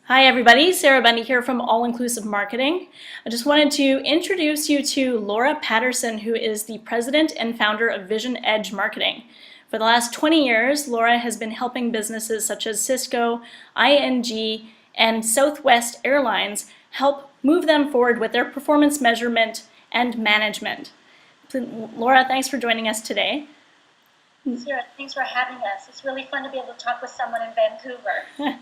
Hi everybody, Sarah Bundy here from All Inclusive Marketing. I just wanted to introduce you to Laura Patterson, who is the president and founder of VisionEdge Marketing. For the last 20 years, Laura has been helping businesses such as Cisco, ING, and Southwest Airlines help move them forward with their performance measurement and management. Laura, thanks for joining us today. Sarah, thanks for having us. It's really fun to be able to talk with someone in Vancouver.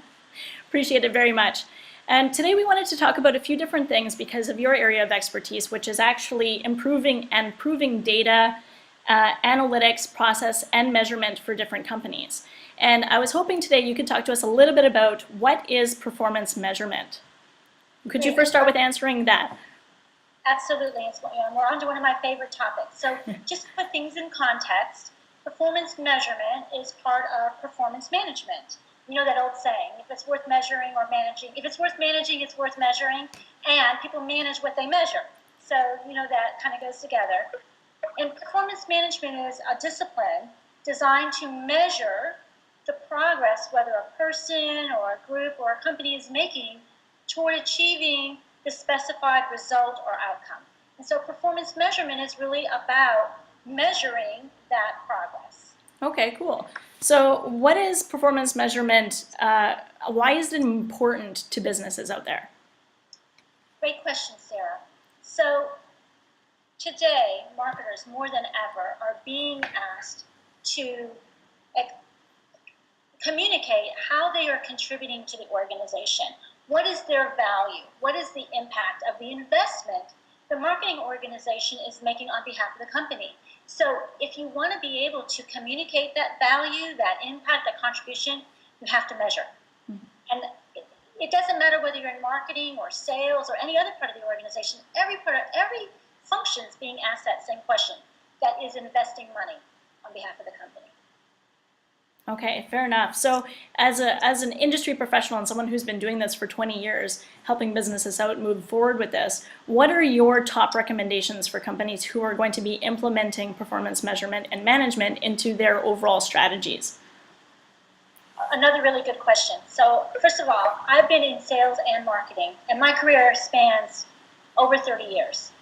Appreciate it very much. And today we wanted to talk about a few different things because of your area of expertise, which is actually improving and proving data, analytics, process, and measurement for different companies. And I was hoping today you could talk to us a little bit about what is performance measurement. Could you first start with answering that? Absolutely. We're on to one of my favorite topics. So just to put things in context, performance measurement is part of performance management. You know that old saying, if it's worth measuring or managing, if it's worth managing, it's worth measuring, and people manage what they measure. So, that kind of goes together. And performance management is a discipline designed to measure the progress, whether a person or a group or a company is making toward achieving the specified result or outcome. And so performance measurement is really about measuring that progress. Okay, cool. So what is performance measurement? Why is it important to businesses out there? Great question, Sarah. So today, marketers more than ever are being asked to communicate how they are contributing to the organization. What is their value? What is the impact of the investment the marketing organization is making on behalf of the company? So if you want to be able to communicate that value, that impact, that contribution, you have to measure. Mm-hmm. And it doesn't matter whether you're in marketing or sales or any other part of the organization, every function is being asked that same question, that is investing money on behalf of the company. Okay, fair enough. So as an industry professional and someone who's been doing this for 20 years, helping businesses out move forward with this, what are your top recommendations for companies who are going to be implementing performance measurement and management into their overall strategies? Another really good question. So first of all, I've been in sales and marketing, and my career spans over 30 years.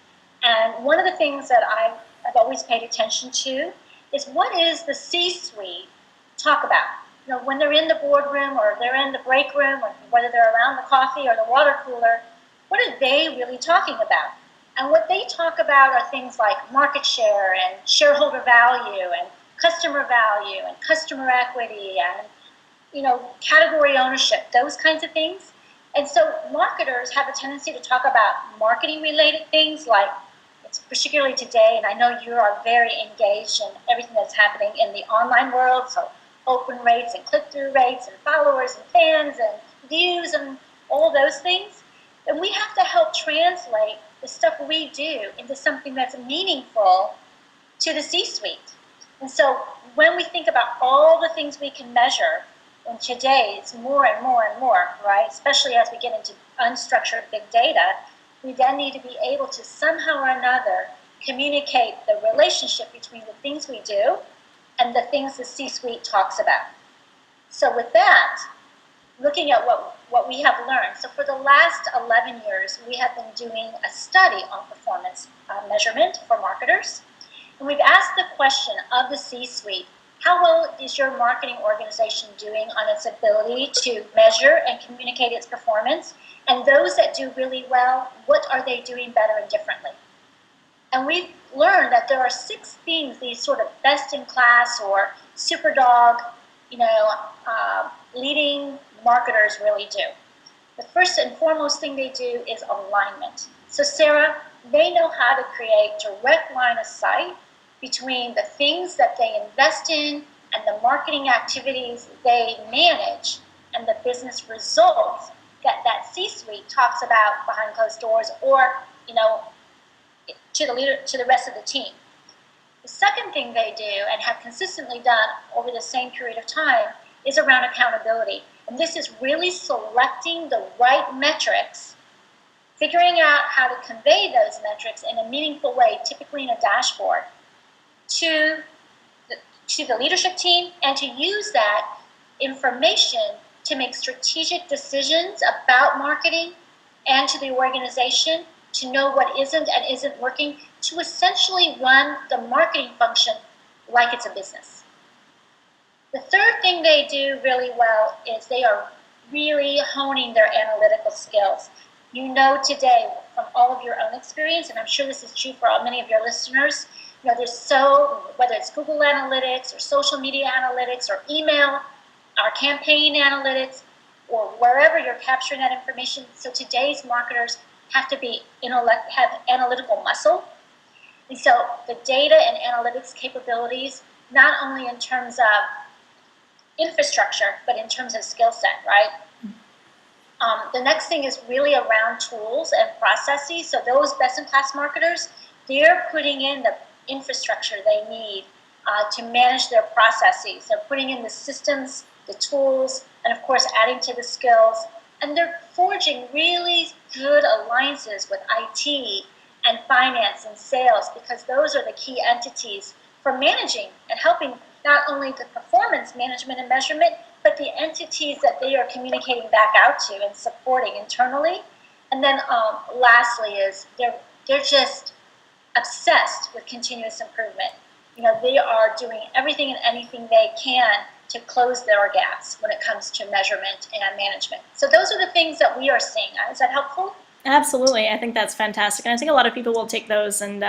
And one of the things that I've always paid attention to is what is the C-suite talk about. When they're in the boardroom or they're in the break room, or whether they're around the coffee or the water cooler, what are they really talking about? And what they talk about are things like market share and shareholder value and customer equity and category ownership, those kinds of things. And so marketers have a tendency to talk about marketing related things, like it's particularly today, and I know you are very engaged in everything that's happening in the online world, so open rates and click-through rates and followers and fans and views and all those things. And we have to help translate the stuff we do into something that's meaningful to the C-suite. And so when we think about all the things we can measure, and today it's more and more and more, right? Especially as we get into unstructured big data, we then need to be able to somehow or another communicate the relationship between the things we do and the things the C-suite talks about. So with that, looking at what we have learned, so for the last 11 years, we have been doing a study on performance measurement for marketers. And we've asked the question of the C-suite, how well is your marketing organization doing on its ability to measure and communicate its performance? And those that do really well, what are they doing better and differently? And we've learned that there are 6 things these sort of best-in-class or super dog, leading marketers really do. The first and foremost thing they do is alignment. So Sarah, they know how to create direct line of sight between the things that they invest in and the marketing activities they manage and the business results that C-suite talks about behind closed doors or, to the rest of the team. The second thing they do and have consistently done over the same period of time is around accountability. And this is really selecting the right metrics, figuring out how to convey those metrics in a meaningful way, typically in a dashboard, to the leadership team, and to use that information to make strategic decisions about marketing and to the organization, to know what isn't and isn't working, to essentially run the marketing function like it's a business. The third thing they do really well is they are really honing their analytical skills. You know today from all of your own experience, and I'm sure this is true for many of your listeners, whether it's Google Analytics or social media analytics or email, our campaign analytics, or wherever you're capturing that information. So today's marketers have to have analytical muscle. And so the data and analytics capabilities, not only in terms of infrastructure, but in terms of skill set, right? The next thing is really around tools and processes. So those best-in-class marketers, they're putting in the infrastructure they need to manage their processes. They're putting in the systems, the tools, and of course adding to the skills. And they're forging really good alliances with IT and finance and sales, because those are the key entities for managing and helping not only the performance management and measurement, but the entities that they are communicating back out to and supporting internally. And then lastly is they're just obsessed with continuous improvement. They are doing everything and anything they can to close their gaps when it comes to measurement and management. So those are the things that we are seeing. Is that helpful? Absolutely. I think that's fantastic. And I think a lot of people will take those and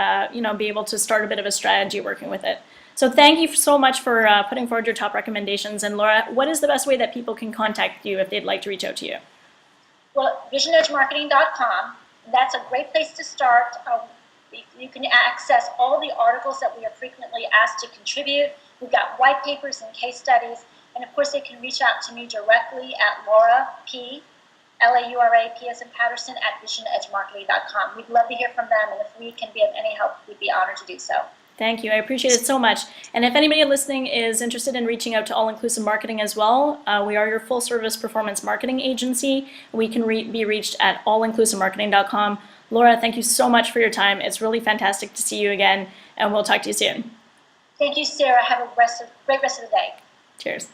be able to start a bit of a strategy working with it. So thank you so much for putting forward your top recommendations. And Laura, what is the best way that people can contact you if they'd like to reach out to you? Well, VisionEdgeMarketing.com. That's a great place to start. You can access all the articles that we are frequently asked to contribute. We've got white papers and case studies. And of course, they can reach out to me directly at Laura P. Laura P. Patterson at VisionEdgeMarketing.com. We'd love to hear from them, and if we can be of any help, we'd be honored to do so. Thank you. I appreciate it so much. And if anybody listening is interested in reaching out to All Inclusive Marketing as well, we are your full-service performance marketing agency. We can be reached at allinclusivemarketing.com. Laura, thank you so much for your time. It's really fantastic to see you again, and we'll talk to you soon. Thank you, Sarah. Have a great rest of the day. Cheers.